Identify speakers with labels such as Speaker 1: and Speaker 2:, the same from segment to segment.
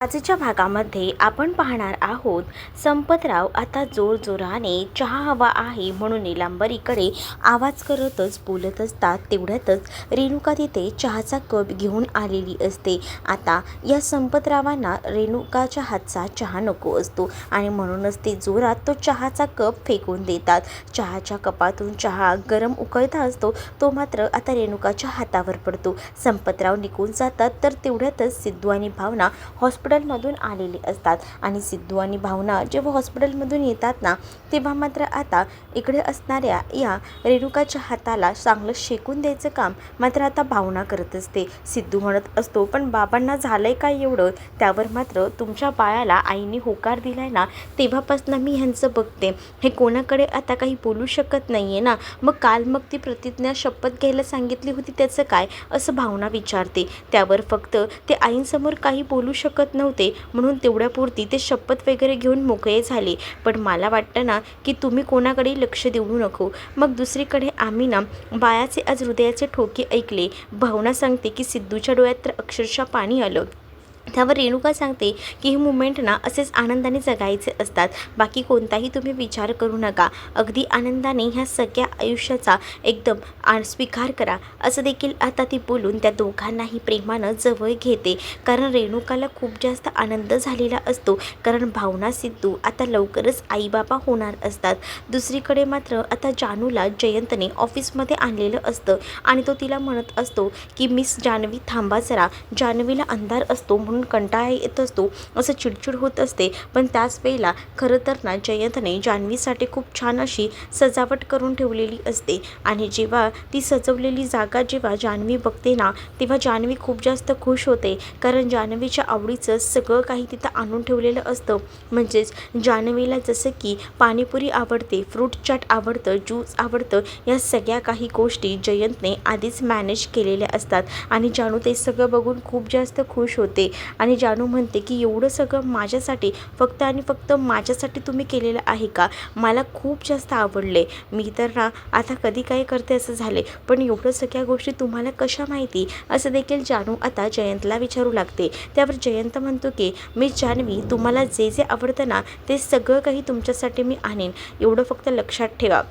Speaker 1: आजच्या भागामध्ये आपण पाहणार आहोत संपतराव आता जोरजोराने चहा हवा आहे म्हणून नीलांबरीकडे आवाज करतच बोलत असतात. तेवढ्यातच रेणुका तिथे चहाचा कप घेऊन आलेली असते. आता या संपतरावांना रेणुकाच्या हातचा चहा नको असतो आणि म्हणूनच ते जोरात तो चहाचा कप फेकून देतात. चहाच्या कपातून चहा गरम उकळता असतो तो मात्र आता रेणुकाच्या हातावर पडतो. संपतराव निघून जातात तर तेवढ्यातच सिद्धू आणि भावना हॉस्पिटलमधून आलेले असतात आणि सिद्धू आणि भावना जेव्हा हॉस्पिटलमधून येतात ना तेव्हा मात्र आता इकडे असणाऱ्या या रेणुकाच्या हाताला चांगलं शेकून द्यायचं काम मात्र आता भावना करत असते. सिद्धू म्हणत असतो, पण बाबांना झालंय काय एवढं? त्यावर मात्र तुमच्या बाळाला आईने होकार दिलाय ना तेव्हापासून मी ह्यांचं बघते, हे कोणाकडे आता काही बोलू शकत नाहीये ना. मग ती प्रतिज्ञा शपथ घ्यायला सांगितली होती त्याचं काय, असं भावना विचारते. त्यावर फक्त ते आईंसमोर काही बोलू शकत नव्हते म्हणून तेवढ्यापुरती ते शपथ वगैरे घेऊन मोकळे झाले. पण मला वाटतं ना की तुम्ही कोणाकडे लक्ष देऊ नको. मग दुसरीकडे आम्ही ना बाळाचे आज हृदयाचे ठोके ऐकले. भावना सांगते की सिद्धूच्या डोळ्यात तर अक्षरशः पाणी आलं. त्यावर रेणुका सांगते की ही मुमेंट ना असेच आनंदाने जगायचे असतात, बाकी कोणताही तुम्ही विचार करू नका, अगदी आनंदाने ह्या सगळ्या आयुष्याचा एकदम स्वीकार करा. असं देखील आता ती बोलून त्या दोघांनाही प्रेमानं जवळ घेते. कारण रेणुकाला खूप जास्त आनंद झालेला असतो, कारण भावना सिद्धू आता लवकरच आईबाबा होणार असतात. दुसरीकडे मात्र आता जानूला जयंतने ऑफिसमध्ये आणलेलं असतं आणि तो तिला म्हणत असतो की मिस जानवी थांबा जरा, जानवीला अंधार असतो म्हणून कंटाळा येत असतो, असं चिडचिड होत असते. पण त्याच वेळेला खरं तर ना जयंतने जान्हवीसाठी खूप छान अशी सजावट करून ठेवलेली असते आणि जेव्हा ती सजवलेली जागा जेव्हा जान्हवी बघते ना तेव्हा जान्हवी खूप जास्त खुश होते. कारण जान्हवीच्या आवडीचं सगळं काही तिथं आणून ठेवलेलं असतं. म्हणजेच जान्हवीला जसं की पाणीपुरी आवडते, फ्रूट चाट आवडतं, ज्यूस आवडतं, या सगळ्या काही गोष्टी जयंतने आधीच मॅनेज केलेल्या असतात आणि जानू ते सगळं बघून खूप जास्त खुश होते. आणि जानू म्हणते की एवढं सगळं माझ्यासाठी, फक्त आणि फक्त माझ्यासाठी तुम्ही केलेलं आहे का? मला खूप जास्त आवडले. मी तर ना आता कधी काय करते असं झाले, पण एवढं सगळ्या गोष्टी तुम्हाला कशा माहिती, असं देखील जानू आता जयंतला विचारू लागते. त्यावर जयंत म्हणतो की मिस जान्हवी, तुम्हाला जे जे आवडतं ना ते सगळं काही तुमच्यासाठी मी आणेन, एवढं फक्त लक्षात ठेवा.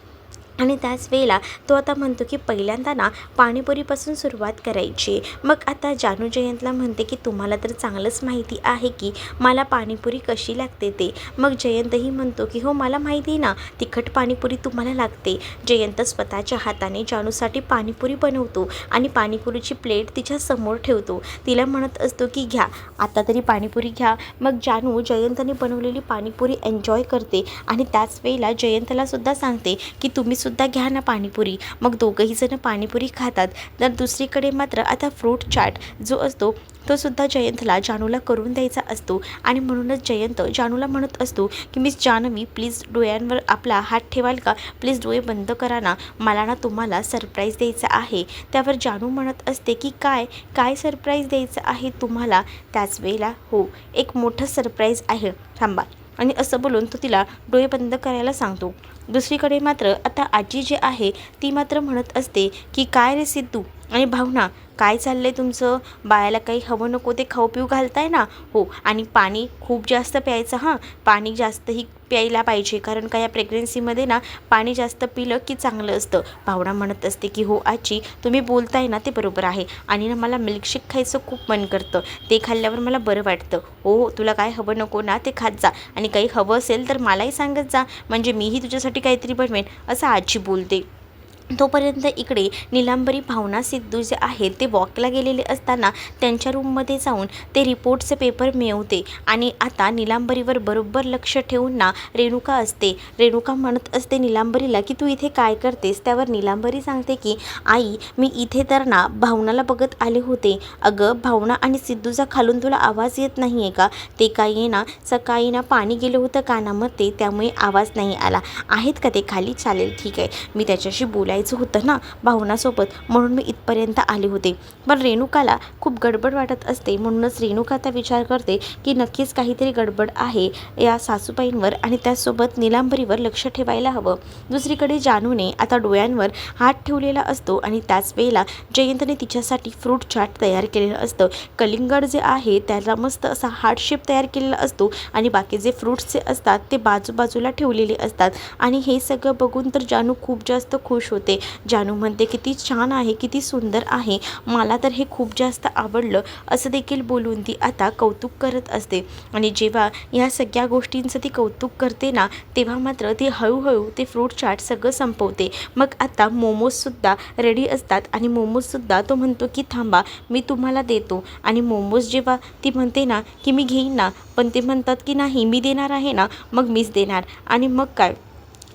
Speaker 1: आणि त्याच वेळेला तो आता म्हणतो की पहिल्यांदा ना पाणीपुरीपासून सुरुवात करायची. मग आता जानू जयंतला म्हणते की तुम्हाला तर चांगलंच माहिती आहे की मला पाणीपुरी कशी लागते ते. मग जयंतही म्हणतो की हो मला माहिती ना, तिखट पाणीपुरी तुम्हाला लागते. जयंत स्वतःच्या हाताने जानूसाठी पाणीपुरी बनवतो आणि पाणीपुरीची प्लेट तिच्या समोर ठेवतो. तिला म्हणत असतो की घ्या आता तरी पाणीपुरी घ्या. मग जानू जयंतने बनवलेली पाणीपुरी एन्जॉय करते आणि त्याच वेळेला जयंतला सुद्धा सांगते की तुम्ही सुद्धा घ्या ना पाणीपुरी. मग दोघंही जण पाणीपुरी खातात. तर दुसरीकडे मात्र आता फ्रूट चाट जो असतो तो सुद्धा जयंतला जानूला करून द्यायचा असतो आणि म्हणूनच जयंत जानूला म्हणत असतो की मिस जानवी प्लीज डोळ्यांवर आपला हात ठेवाल का, प्लीज डोळे बंद करा ना, मला ना तुम्हाला सरप्राईज द्यायचं आहे. त्यावर जानू म्हणत असते की काय काय सरप्राईज द्यायचं आहे तुम्हाला? त्याच वेळेला हो एक मोठं सरप्राईज आहे, थांबा, आणि असं बोलून तो तिला डोळे बंद करायला सांगतो. दुसरीकडे मात्र आता आजी जी आहे ती मात्र म्हणत असते की काय रे सिद्धू आणि भावना, काय चाललंय तुमचं? बाळाला काही हवं नको ते खाऊ पिऊ घालताय ना? हो, आणि पाणी खूप जास्त प्यायचं हां, पाणी जास्तही प्यायला पाहिजे, कारण का या प्रेग्नन्सीमध्ये ना पाणी जास्त पिलं की चांगलं असतं. भावना म्हणत असते की हो आजी तुम्ही बोलताय ना ते बरोबर आहे, आणि ना मला मिल्कशेक खायचं खूप मन करतं, ते खाल्ल्यावर मला बरं वाटतं. हो तुला काय हवं नको ना ते खात जा, आणि काही हवं असेल तर मलाही सांगत जा, म्हणजे मीही तुझ्यासाठी काहीतरी बनवेन, असं आजी बोलते. तोपर्यंत इकडे नीलांबरी भावना सिद्धू जे आहेत ते वॉकला गेलेले असताना त्यांच्या रूममध्ये जाऊन ते रिपोर्टचे पेपर मिळवते आणि आता नीलांबरीवर बरोबर लक्ष ठेवून ना रेणुका असते. रेणुका म्हणत असते नीलांबरीला की तू इथे काय करतेस? त्यावर नीलांबरी सांगते की आई मी इथे तर ना भावनाला बघत आले होते. अगं भावना आणि सिद्धूचा खालून तुला आवाज येत नाही आहे का? ते काही ना सकाळी ना पाणी गेलं होतं कानामध्ये त्यामुळे आवाज नाही आला. आहेत का ते खाली? चालेल ठीक आहे, मी त्याच्याशी बोलायचं जायचं होतं ना भावनासोबत, म्हणून मी इथपर्यंत आले होते. पण रेणुकाला खूप गडबड वाटत असते, म्हणूनच रेणुका आता विचार करते की नक्कीच काहीतरी गडबड आहे या सासूबाईंवर आणि त्याचसोबत नीलांबरीवर लक्ष ठेवायला हवं. दुसरीकडे जानूने आता डोळ्यांवर हात ठेवलेला असतो आणि त्याच वेळेला जयंतने तिच्यासाठी फ्रूट चाट तयार केलेलं असतं. कलिंगड जे आहे त्याला मस्त असा हार्ट शेप तयार केलेला असतो आणि बाकी जे फ्रूट्स जे असतात ते बाजूबाजूला ठेवलेले असतात. आणि हे सगळं बघून तर जानू खूप जास्त खुश होते. जानू म्हणते किती छान आहे, किती सुंदर आहे, मला तर हे खूप जास्त आवडलं असं देखील बोलून ती आता कौतुक करत असते. आणि जेव्हा या सगळ्या गोष्टींचं ती कौतुक करते ना तेव्हा मात्र ती हळूहळू ते फ्रूट चाट सगळं संपवते. मग आता मोमोजसुद्धा रेडी असतात आणि मोमोजसुद्धा तो म्हणतो की थांबा मी तुम्हाला देतो. आणि मोमोज जेव्हा ती म्हणते ना की मी घेईन ना, पण ते म्हणतात की नाही मी देणार आहे ना, मग मीच देणार. आणि मग काय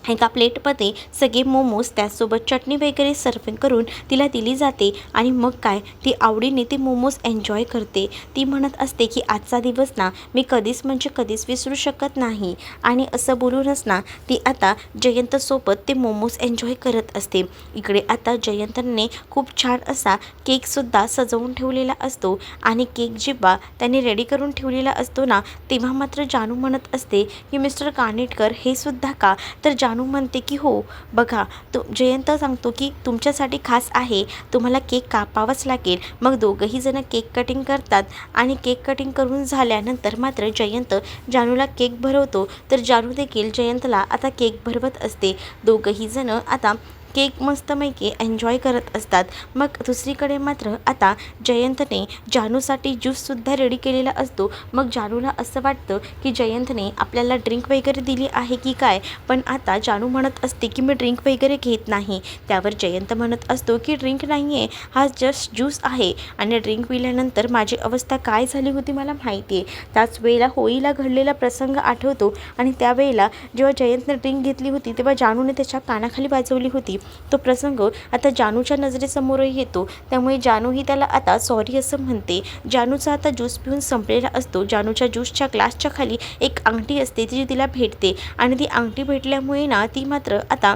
Speaker 1: एका प्लेटमध्ये सगळे मोमोज त्याचसोबत चटणी वगैरे सर्विंग करून तिला दिली जाते. आणि मग काय ती आवडीने ते मोमोज एन्जॉय करते. ती म्हणत असते की आजचा दिवस ना मी कधीच म्हणजे कधीच विसरू शकत नाही. आणि असं बोलूनच ना ती आता जयंतसोबत ते मोमोज एन्जॉय करत असते. इकडे आता जयंतने खूप छान असा केकसुद्धा सजवून ठेवलेला असतो. आणि केक जेव्हा त्याने रेडी करून ठेवलेला असतो ना तेव्हा मात्र जानू म्हणत असते की मिस्टर कानेटकर हे सुद्धा का? तर जानू म्हणते की हो बघा, तो जयंत सांगतो की तुमच्यासाठी खास आहे, तुम्हाला केक कापावाच लागेल. मग दोघंही जण केक कटिंग करतात आणि केक कटिंग करून झाल्यानंतर मात्र जयंत जानूला केक भरवतो. तर जानू देखील जयंतला आता केक भरवत असते. दोघंही जण आता केक मस्तपैकी एन्जॉय करत असतात. मग दुसरीकडे मात्र आता जयंतने जानूसाठी ज्यूससुद्धा रेडी केलेला असतो. मग जानूला असं वाटतं की जयंतने आपल्याला ड्रिंक वगैरे दिली आहे की काय, पण आता जानू म्हणत असते की मी ड्रिंक वगैरे घेत नाही. त्यावर जयंत म्हणत असतो की ड्रिंक नाही आहे, हा जस्ट ज्यूस आहे आणि ड्रिंक पिल्यानंतर माझी अवस्था काय झाली होती मला माहिती आहे. त्याच वेळेला होळीला घडलेला प्रसंग आठवतो आणि त्यावेळेला जेव्हा जयंतने ड्रिंक घेतली होती तेव्हा जानूने त्याच्या कानाखाली वाजवली होती. तो प्रसंग आता जानूच्या नजरेसमोरही येतो. त्यामुळे जानूही त्याला आता सॉरी असं म्हणते. जानूचा आता ज्यूस पिऊन संपलेला असतो. जानूच्या ज्यूसच्या ग्लासच्या खाली एक अंगठी असते ती तिला भेटते आणि ती अंगठी भेटल्यामुळे ना ती मात्र आता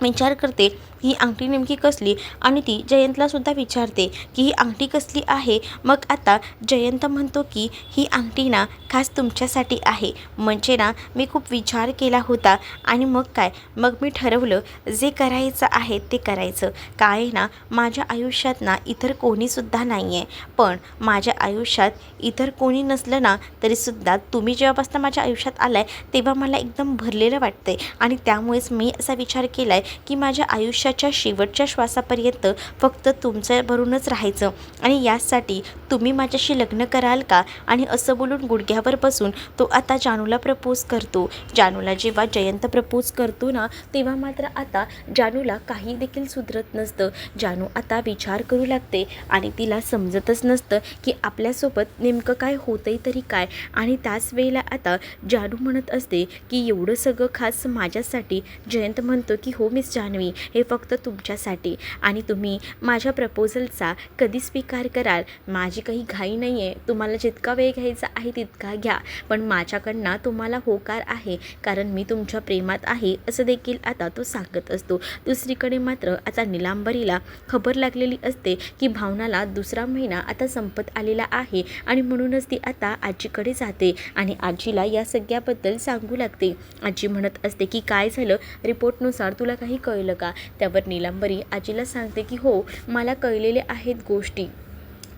Speaker 1: विचार करते ही अंगठी नेमकी कसली आणि ती जयंतलासुद्धा विचारते की ही अंगठी कसली आहे. मग आता जयंत म्हणतो की ही अंगठी ना खास तुमच्यासाठी आहे. म्हणजे ना मी खूप विचार केला होता आणि मग काय, मग मी ठरवलं जे करायचं आहे ते करायचं. काय ना माझ्या आयुष्यात ना इतर कोणीसुद्धा नाही आहे, पण माझ्या आयुष्यात इतर कोणी नसलं ना तरीसुद्धा तुम्ही जेव्हापासून माझ्या आयुष्यात आलाय तेव्हा मला एकदम भरलेलं वाटतंय. आणि त्यामुळेच मी असा विचार केला आहे की माझ्या आयुष्याच्या शेवटच्या श्वासापर्यंत फक्त तुमच्याबरोबरच राहायचं आणि यासाठी तुम्ही माझ्याशी लग्न कराल का? आणि असं बोलून गुडघ्यावर बसून तो आता जानूला प्रपोज करतो. जानूला जेव्हा जयंत प्रपोज करतो ना तेव्हा मात्र आता जानूला काही देखील सुधरत नसतं. जानू आता विचार करू लागते आणि तिला समजतच नसतं की आपल्यासोबत नेमकं काय होतंय तरी काय. आणि त्याच वेळेला आता जानू म्हणत असते की एवढं सगळं खास माझ्यासाठी. जयंत म्हणतो की हो मिस जान्हवी, हे फक्त तुमच्यासाठी आणि तुम्ही माझ्या प्रपोजलचा कधी स्वीकार कराल. माझी काही घाई नाही आहे, तुम्हाला जितका वेळ घ्यायचा आहे तितका घ्या, पण माझ्याकडनं तुम्हाला होकार आहे कारण मी तुमच्या प्रेमात आहे असं देखील आता तो सांगत असतो. दुसरीकडे मात्र आता नीलांबरीला खबर लागलेली असते की भावनाला दुसरा महिना आता संपत आलेला आहे आणि म्हणूनच ती आता आजीकडे जाते आणि आजीला या सगळ्याबद्दल सांगू लागते. आजी म्हणत असते की काय झालं, रिपोर्टनुसार तुला काही कळलं का? त्यावर नीलांबरी आजीला सांगते की हो मला कळलेले आहेत गोष्टी.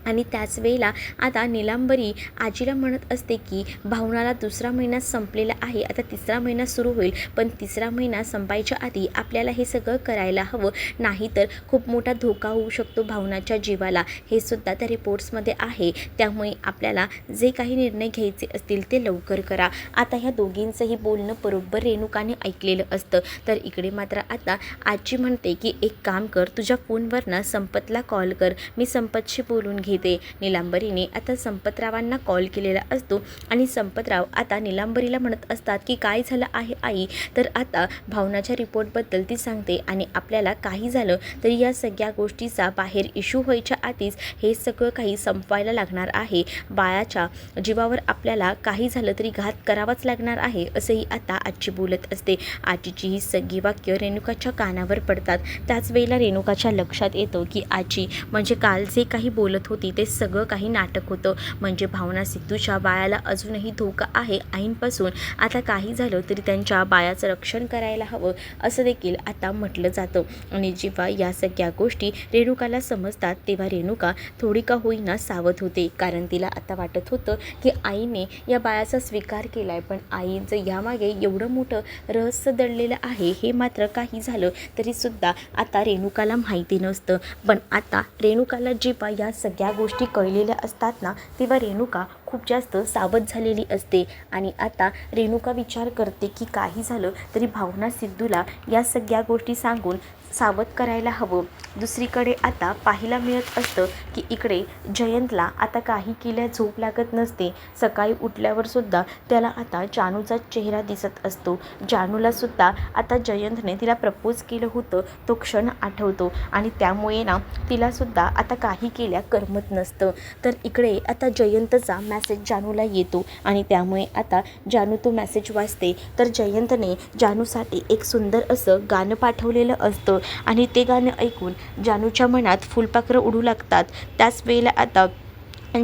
Speaker 1: आणि त्याच वेळेला आता नीलांबरी आजीला म्हणत असते की भावनाला दुसरा महिना संपलेला आहे, आता तिसरा महिना सुरू होईल, पण तिसरा महिना संपायच्या आधी आपल्याला हे सगळं करायला हवं, नाहीतर खूप मोठा धोका होऊ शकतो भावनाच्या जीवाला. हे सुद्धा त्या रिपोर्ट्समध्ये आहे. त्यामुळे आपल्याला जे काही निर्णय घ्यायचे असतील ते लवकर करा. आता ह्या दोघींचंही बोलणं बरोबर रेणुकाने ऐकलेलं असतं. तर इकडे मात्र आता आजी म्हणते की एक काम कर, तुझ्या फोनवर ना संपतला कॉल कर, मी संपतशी बोलून घे. घेते. निलांबरीने आता संपतरावांना कॉल केलेला असतो आणि संपतराव आता निलांबरीला म्हणत असतात की काय झालं आहे आई. तर आता भावनाच्या रिपोर्टबद्दल ती सांगते आणि आपल्याला काही झालं तरी या सगळ्या गोष्टीचा बाहेर इश्यू व्हायच्या आधीच हे सगळं काही संपवायला लागणार आहे. बाळाच्या जीवावर आपल्याला काही झालं तरी घात करावाच लागणार आहे असंही आता आजी बोलत असते. आजीची ही सगळी वाक्य रेणुकाच्या कानावर पडतात. त्याच वेळेला रेणुकाच्या लक्षात येतं की आजी म्हणजे काल जे काही बोलत होती ते सगळं काही नाटक होतं. म्हणजे भावना सिद्धूच्या बाळाला अजूनही धोका आहे आईंपासून. आता काही झालं तरी त्यांच्या बाळाचं रक्षण करायला हवं असं देखील आता म्हटलं जातं. आणि जेव्हा या सगळ्या गोष्टी रेणुकाला समजतात तेव्हा रेणुका थोडी का होईना सावध होते. कारण तिला आता वाटत होतं की आईने या बाळाचा स्वीकार केला आहे, पण आईचं यामागे एवढं मोठं रहस्य दडलेलं आहे हे मात्र काही झालं तरीसुद्धा आता रेणुकाला माहिती नसतं. पण आता रेणुकाला जेव्हा या सगळ्या गोष्टी कळलेल्या असतात ना तेव्हा रेणुका खूप जास्त सावध झालेली असते. आणि आता रेणुका विचार करते की काही झालं तरी भावना सिद्धूला या सगळ्या गोष्टी सांगून सावध करायला हवं. दुसरीकडे आता पाहायला मिळत असतं की इकडे जयंतला आता काही केल्या झोप लागत नसते. सकाळी उठल्यावर सुद्धा त्याला आता जानूचा चेहरा दिसत असतो. जानूला सुद्धा आता जयंतने तिला प्रपोज केलं होतं तो क्षण आठवतो आणि त्यामुळे ना तिलासुद्धा आता काही केल्या करमत नसतं. तर इकडे आता जयंतचा मेसेज जानूला येतो आणि त्यामुळे आता जानू तो मेसेज वाचते. तर जयंतने जानूसाठी एक सुंदर असं गाणं पाठवलेलं असतं आणि ते गाणं ऐकून जानूच्या मनात फुलपाखरं उडू लागतात. त्याच वेळेला आता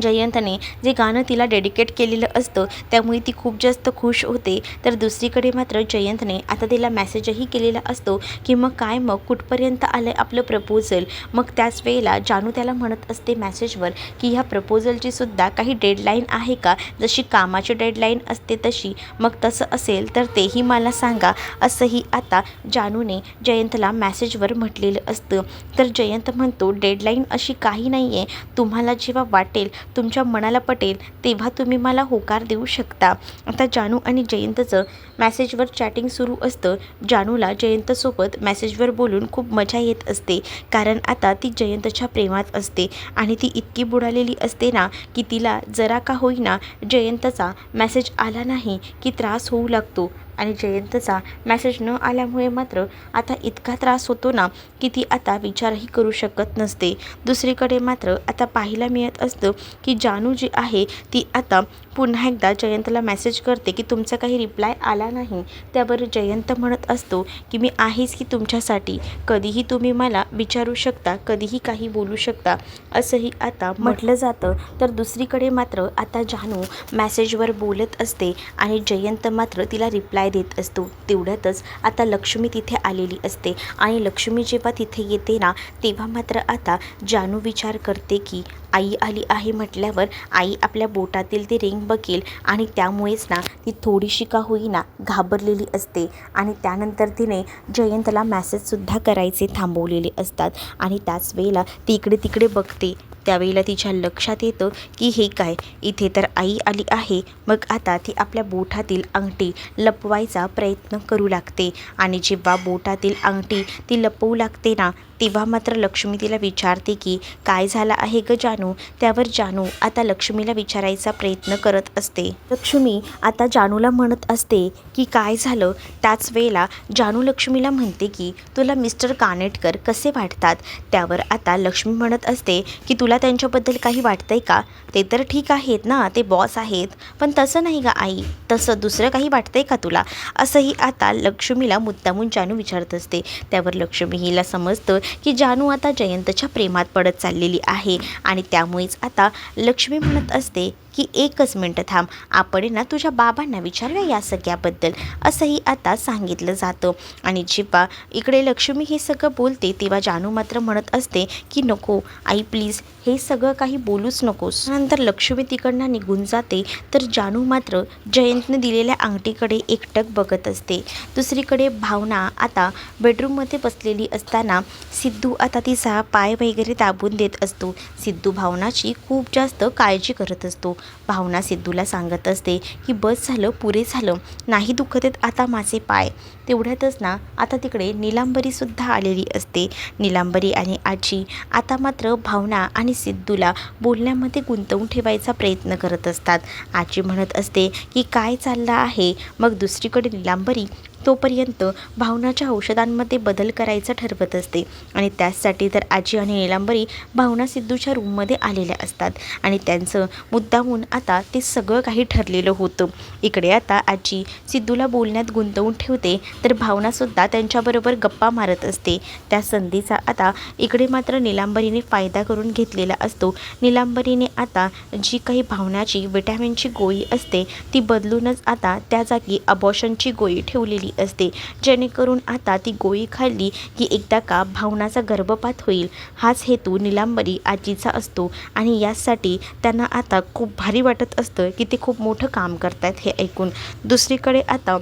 Speaker 1: जयंतने जे गाणं तिला डेडिकेट केलेलं असतं त्यामुळे ती खूप जास्त खुश होते. तर दुसरीकडे मात्र जयंतने आता तिला मेसेजही केलेला असतो की मग काय, मग कुठपर्यंत आलं आहे आपलं प्रपोजल. मग त्याच वेळेला जानू त्याला म्हणत असते मेसेजवर की ह्या प्रपोजलची सुद्धा काही डेडलाईन आहे का, जशी कामाची डेडलाईन असते तशी. मग तसं असेल तर तेही मला सांगा असंही आता जानूने जयंतला मेसेजवर म्हटलेलं असतं. तर जयंत म्हणतो डेडलाईन अशी काही नाही आहे, तुम्हाला जेव्हा वाटेल तुमच्या मनाला पटेल तेव्हा तुम्ही मला होकार देऊ शकता. आता जानू आणि जयंतचं मेसेजवर चॅटिंग सुरू असतं. जानूला जयंतसोबत मेसेजवर बोलून खूप मजा येत असते कारण आता ती जयंतच्या प्रेमात असते आणि ती इतकी बुडालेली असते ना की तिला जरा का होईना जयंतचा मेसेज आला नाही की त्रास होऊ लागतो. आणि जयंतचा मेसेज न आल्यामुळे मात्र आता इतका त्रास होतो ना की ती आता विचारही करू शकत नसते. दुसरीकडे मात्र आता पाहायला मिळत असतं की जानू जी आहे ती आता पुन्हा एकदा जयंतला मेसेज करते की तुमचा काही रिप्लाय आला नाही. त्यावर जयंत म्हणत असतो की मी आहेच की तुमच्यासाठी, कधीही तुम्ही मला विचारू शकता, कधीही काही बोलू शकता असंही आता म्हटलं जातं. तर दुसरीकडे मात्र आता जानू मेसेजवर बोलत असते आणि जयंत मात्र तिला रिप्लाय देत असतो. तेवढ्यातच आता लक्ष्मी तिथे आलेली असते आणि लक्ष्मी जेव्हा तिथे येते ना तेव्हा मात्र आता जानू विचार करते की आई आली आहे म्हटल्यावर आई आपल्या बोटातील ती रिंग बघेल आणि त्यामुळेच ना ती थोडीशी का होईना घाबरलेली असते. आणि त्यानंतर तिने जयंतला मेसेजसुद्धा करायचे थांबवलेले असतात आणि त्याच वेळेला ती इकडे तिकडे बघते. त्यावेळेला तिच्या लक्षात येतं की हे काय, इथे तर आई आली आहे. मग आता ती आपल्या बोटातील अंगठी लपवायचा प्रयत्न करू लागते आणि जेव्हा बोटातील अंगठी ती लपवू लागते ना तेव्हा मात्र लक्ष्मी तिला विचारते की काय झालं आहे ग जानू. त्यावर जानू आता लक्ष्मीला विचारायचा प्रयत्न करत असते. लक्ष्मी आता जानूला म्हणत असते की काय झालं. त्याच वेळेला जानू लक्ष्मीला म्हणते की तुला मिस्टर कानेटकर कसे वाटतात. त्यावर आता लक्ष्मी म्हणत असते की तुला त्यांच्याबद्दल काही वाटतंय का, ते तर ठीक आहेत ना, ते बॉस आहेत, पण तसं नाही का आई, तसं दुसरं काही वाटतंय का तुला, असंही आता लक्ष्मीला मुद्दामून जानू विचारत असते. त्यावर लक्ष्मी हिला समजतं की जानू आता जयंतच्या प्रेमात पडत चाललेली आहे आणि त्यामुळेच आता लक्ष्मी म्हणत असते की एकच मिनटं थांब, आपण ना तुझ्या बाबांना विचारूया या सगळ्याबद्दल असंही आता सांगितलं जातं. आणि जेव्हा इकडे लक्ष्मी हे सगळं बोलते तेव्हा जानू मात्र म्हणत असते की नको आई प्लीज, हे सगळं काही बोलूच नकोस. नंतर लक्ष्मी तिकडनं निघून जाते. तर जानू मात्र जयंतने दिलेल्या अंगठीकडे एकटक बघत असते. दुसरीकडे भावना आता बेडरूममध्ये बसलेली असताना सिद्धू आता तिचा पाय वगैरे दाबून देत असतो. सिद्धू भावनाची खूप जास्त काळजी करत असतो. भावना सिद्धूला सांगत असते की बस झालं, पुरे झालं, नाही दुखत आहेत आता माझे पाय. तेवढ्यातच ना आता तिकडे नीलांबरीसुद्धा आलेली असते. नीलांबरी आणि आजी आता मात्र भावना आणि सिद्धूला बोलण्यामध्ये गुंतवून ठेवायचा प्रयत्न करत असतात. आजी म्हणत असते की काय चाललं आहे. मग दुसरीकडे नीलांबरी तोपर्यंत भावनाच्या औषधांमध्ये बदल करायचा ठरवत असते आणि त्याचसाठी तर आजी आणि नीलांबरी भावना सिद्धूच्या रूममध्ये आलेल्या असतात आणि त्यांचं मुद्दामून आता ते सगळं काही ठरलेलं होतं. इकडे आता आजी सिद्धूला बोलण्यात गुंतवून ठेवते तर भावनासुद्धा त्यांच्याबरोबर गप्पा मारत असते. त्या संधीचा आता इकडे मात्र नीलांबरीने फायदा करून घेतलेला असतो. नीलांबरीने आता जी काही भावनाची विटॅमिनची गोळी असते ती बदलूनच आता त्या जागी अबॉर्शनची गोळी ठेवलेली असते, जेणेकरून आता ती गोळी खाल्ली की एकदा का भावनाचा गर्भपात होईल. हाच हेतू नीलांबरी आजीचा असतो आणि यासाठी त्यांना आता खूप भारी वाटत असतं की ते खूप मोठं काम करतायत हे ऐकून. दुसरीकडे आता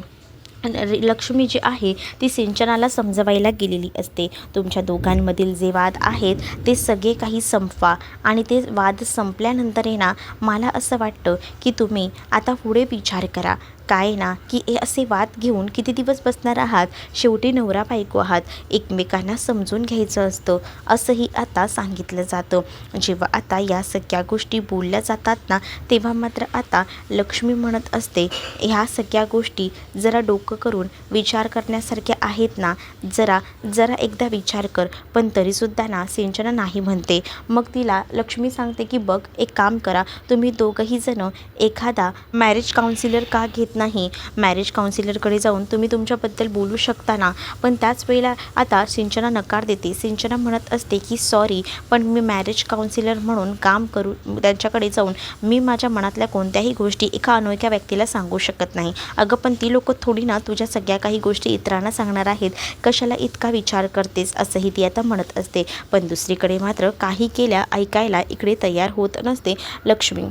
Speaker 1: लक्ष्मी जी आहे ती सिंचनाला समजवायला गेलेली असते. तुमच्या दोघांमधील जे वाद आहेत ते सगळे काही संपवा आणि ते वाद संपल्यानंतर आहे ना मला असं वाटतं की तुम्ही आता पुढे विचार करा. काय ना की हे असे वाद घेऊन किती दिवस बसणार आहात. शेवटी नवरा बायको आहात, एकमेकांना समजून घ्यायचं असतं असंही आता सांगितलं जातं. जेव्हा आता या सगळ्या गोष्टी बोलल्या जातात ना तेव्हा मात्र आता लक्ष्मी म्हणत असते ह्या सगळ्या गोष्टी जरा डोकं करून विचार करण्यासारख्या आहेत ना, जरा एकदा विचार कर. पण तरीसुद्धा ना सिंचना नाही म्हणते. मग तिला लक्ष्मी सांगते की बघ एक काम करा, तुम्ही दोघंही जण एखादा मॅरेज काउन्सिलर का घेत नाही. मॅरेज काउन्सिलरकडे जाऊन तुम्ही तुमच्याबद्दल बोलू शकता ना. पण त्याच वेळेला आता सिंचना नकार देते. सिंचना म्हणत असते की सॉरी पण मी मॅरेज काउन्सिलर म्हणून काम करू त्यांच्याकडे जाऊन मी माझ्या मनातल्या कोणत्याही गोष्टी एका अनोळख्या व्यक्तीला सांगू शकत नाही. अगं पण ती लोकं थोडी ना तुझ्या सगळ्या काही गोष्टी इतरांना सांगणार आहेत, कशाला इतका विचार करतेस असंही ती आता म्हणत असते. पण दुसरीकडे मात्र काही केल्या ऐकायला इकडे तयार होत नसते लक्ष्मी.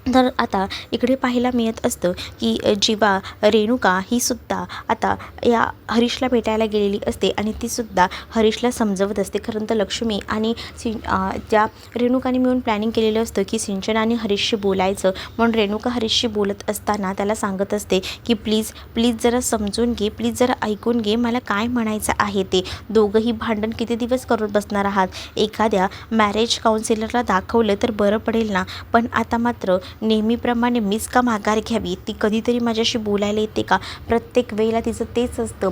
Speaker 1: तर आता इकडे पाहायला मिळत असतं की जेव्हा रेणुका ही सुद्धा आता या हरीशला भेटायला गेलेली असते आणि तीसुद्धा हरीशला समजवत असते. खरं तर लक्ष्मी आणि त्या रेणुकाने मिळून प्लॅनिंग केलेलं असतं की सिंचन आणि हरीशशी बोलायचं. म्हणून रेणुका हरीशशी बोलत असताना त्याला सांगत असते की प्लीज जरा समजून घे, प्लीज जरा ऐकून घे, मला काय म्हणायचं आहे ते. दोघंही भांडण किती दिवस करत बसणार आहात. एखाद्या मॅरेज काउन्सिलरला दाखवलं तर बरं पडेल ना. पण आता मात्र नेहमीप्रमाणे मीच का माघार घ्यावी. ती कधीतरी माझ्याशी बोलायला येते का. प्रत्येक वेळेला तिचं तेच असतं.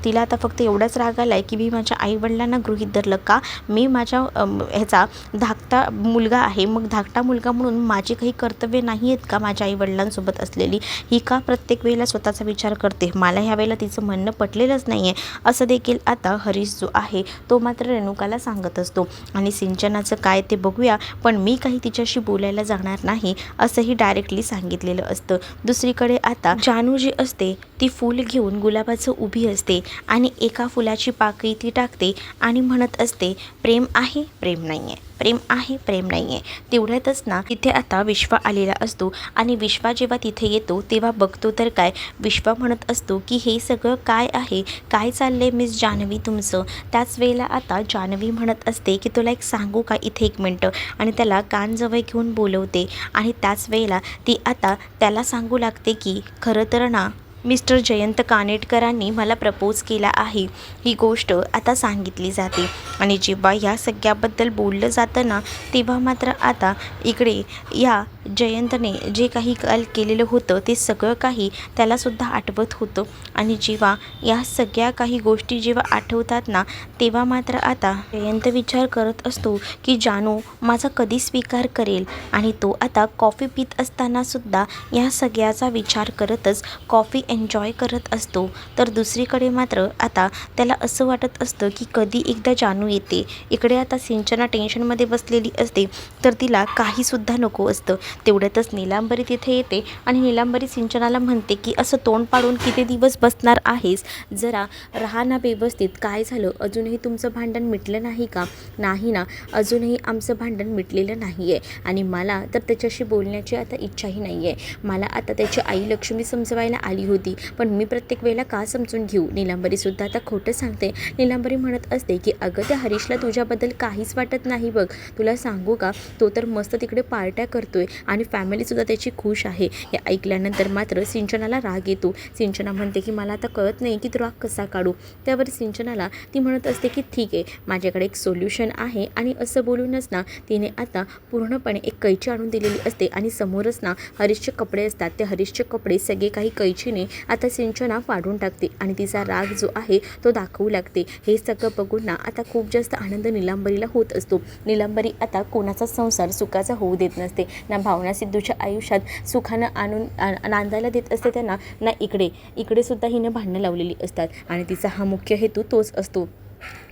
Speaker 1: तिला आता फक्त एवढाच राग आला आहे की मी माझ्या आईवडिलांना गृहीत धरलं का. मी माझ्या ह्याचा धाकटा मुलगा आहे, मग धाकटा मुलगा म्हणून माझी काही कर्तव्य नाही आहेत का माझ्या आईवडिलांसोबत असलेली. ही का प्रत्येक वेळेला स्वतःचा विचार करते. मला ह्या वेळेला तिचं म्हणणं पटलेलंच नाही आहे असं देखील आता हरीश जो आहे तो मात्र रेणुकाला सांगत असतो. आणि सिंचनाचं काय ते बघूया, पण मी काही तिच्याशी बोलायला जाणार नाही असंही डायरेक्टली सांगितलेलं असतं. दुसरीकडे आता जानू जी असते ती फूल घेऊन गुलाबाचं उभी असते आणि एका फुलाची पाकळी ती टाकते आणि म्हणत असते प्रेम आहे प्रेम नाही आहे, प्रेम आहे प्रेम नाही आहे. तेवढ्यातच ना तिथे आता विश्वा आलेला असतो आणि विश्वा जेव्हा तिथे येतो तेव्हा बघतो तर काय विश्वा म्हणत असतो की हे सगळं काय आहे, काय चाललंय मिस जान्हवी तुमचं. त्याच वेळेला आता जान्हवी म्हणत असते की तुला एक सांगू का इथे एक मिनटं, आणि त्याला कानजवळ घेऊन बोलवते. आणि त्याच वेळेला ती आता त्याला सांगू लागते की खरं तर ना मिस्टर जयंत कानेटकरांनी मला प्रपोज केला आहे. ही गोष्ट आता सांगितली जाते आणि जेव्हा या सगळ्याबद्दल बोललं जातं ना तेव्हा मात्र आता इकडे या जयंतने जे काही काल केलेलं होतं ते सगळं काही त्यालासुद्धा आठवत होतं. आणि जेव्हा या सगळ्या काही गोष्टी जेव्हा आठवतात ना तेव्हा मात्र आता जयंत विचार करत असतो की जानू माझा कधी स्वीकार करेल. आणि तो आता कॉफी पित असतानासुद्धा या सगळ्याचा विचार करतच कॉफी एन्जॉय करत असतो. तर दुसरीकडे मात्र आता त्याला असं वाटत असतं की कधी एकदा जानू येते. इकडे आता सिंचना टेन्शनमध्ये बसलेली असते तर तिला काहीसुद्धा नको असतं. तेवढ्यातच नीलांबरी तिथे येते आणि नीलांबरी सिंचनाला म्हणते की असं तोंड पाडून किती दिवस बसणार आहेस, जरा राहा ना व्यवस्थित. काय झालं, अजूनही तुमचं भांडण मिटलं नाही का. नाही ना, अजूनही आमचं भांडण मिटलेलं नाही आहे आणि मला तर त्याच्याशी बोलण्याची आता इच्छाही नाही आहे. मला आता त्याची आई लक्ष्मी समजवायला आली होती होती, पण मी प्रत्येक वेळेला का समजून घेऊ? नीलांबरीसुद्धा आता खोटं सांगते. नीलांबरी म्हणत असते की अगं त्या हरीशला तुझ्याबद्दल काहीच वाटत नाही बघ. तुला सांगू का, तो तर मस्त तिकडे पार्ट्या करतोय आणि फॅमिलीसुद्धा त्याची खुश आहे. हे ऐकल्यानंतर मात्र सिंचनाला राग येतो. सिंचना म्हणते की मला आता कळत नाही की तो राग कसा काढू. त्यावर सिंचनाला ती म्हणत असते की ठीक आहे, माझ्याकडे एक सोल्युशन आहे. आणि असं बोलूनच ना तिने आता पूर्णपणे एक कैची आणून दिलेली असते आणि समोरच ना हरीशचे कपडे असतात. ते हरीशचे कपडे सगळे काही कैचीने आता सिंचना फाडून टाकते आणि तिचा राग जो आहे तो दाखवू लागते. हे सगळं बघून ना आता खूप जास्त आनंद नीलांबरीला होत असतो. नीलांबरी आता कोणाचा संसार सुखाचा होऊ देत नसते. ना भावना सिद्धूच्या आयुष्यात सुखानं आणून नांदायला देत असते त्यांना, ना इकडे सुद्धा हिने भांडणं लावलेली असतात. आणि तिचा हा मुख्य हेतू तोच असतो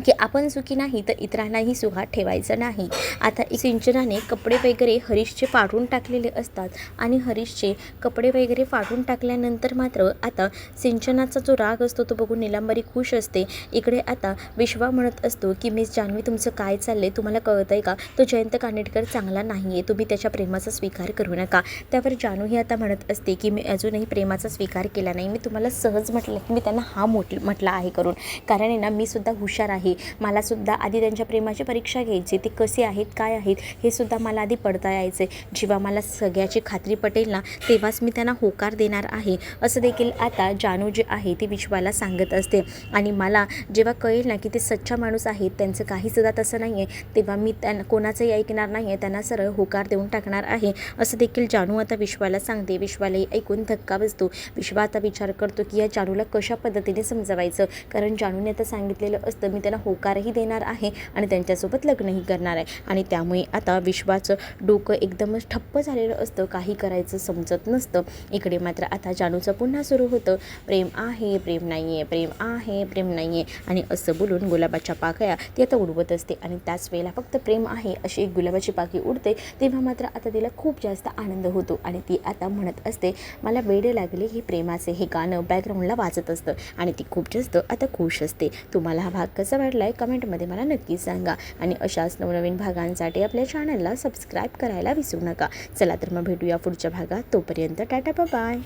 Speaker 1: की आपण सुखी नाही तर इतरांनाही सुखात ठेवायचं नाही. आता सिंचनाने कपडे वगैरे हरीशचे फाडून टाकलेले असतात आणि हरीशचे कपडे वगैरे फाडून टाकल्यानंतर मात्र आता सिंचनाचा जो राग असतो तो बघून नीलांबरी खुश असते. इकडे आता विश्वा म्हणत असतो की मिस जान्हवी, तुमचं काय चाललंय? तुम्हाला कळत आहे का, तो जयंत कानेटकर चांगला नाही आहे, तुम्ही त्याच्या प्रेमाचा स्वीकार करू नका. त्यावर जान्हवी आता म्हणत असते की मी अजूनही प्रेमाचा स्वीकार केला नाही. मी तुम्हाला सहज म्हटलं की मी त्यांना हा म्हटलं आहे करून, कारण आहे ना मी सुद्धा हुशार आहे. मला सुद्धा आधी त्यांच्या प्रेमाची परीक्षा घ्यायची, ते कसे आहेत काय आहेत हे सुद्धा मला आधी पडता यायचे. जेव्हा मला सगळ्याची खात्री पटेल ना तेव्हाच मी त्यांना होकार देणार आहे, असं देखील आता जानू जे आहे ती विश्वाला सांगत असते. आणि मला जेव्हा कळेल ना की ते सच्चा माणूस आहेत, त्यांचं काही सुद्धा तसं नाही आहे, तेव्हा मी त्यांना कोणाचंही ऐकणार नाही आहे, त्यांना सरळ होकार देऊन टाकणार आहे, असं देखील जानू आता विश्वाला सांगते. विश्वालाही ऐकून धक्का बसतो. विश्वा आता विचार करतो की या जानूला कशा पद्धतीने समजवायचं, कारण जानूने आता सांगितलेलं असतं मी त्यांना होकारही देणार आहे आणि त्यांच्यासोबत लग्नही करणार आहे. आणि त्यामुळे आता विश्वाचं डोकं एकदमच ठप्प झालेलं असतं, काही करायचं समजत नसतं. इकडे मात्र आता जानूचं पुन्हा सुरू होतं, प्रेम आहे प्रेम नाही आहे, प्रेम आहे प्रेम नाही आहे, आणि असं बोलून गुलाबाच्या पाकळ्या ती आता उडवत असते. आणि त्याच वेळेला फक्त प्रेम आहे अशी एक गुलाबाची पाकळी उडते. तेव्हा मात्र आता तिला खूप जास्त आनंद होतो आणि ती आता म्हणत असते मला वेडे लागले हे प्रेमाचे, हे गाणं बॅकग्राऊंडला वाजत असतं आणि ती खूप जास्त आता खुश असते. तुम्हाला हा भाग कसा वाटला आहे कमेंटमध्ये मला नक्की सांगा. आणि अशाच नवनवीन भागांसाठी आपल्या चॅनलला सबस्क्राईब करायला विसरू नका. चला तर मग भेटूया पुढच्या भागात. तोपर्यंत टाटा बाय.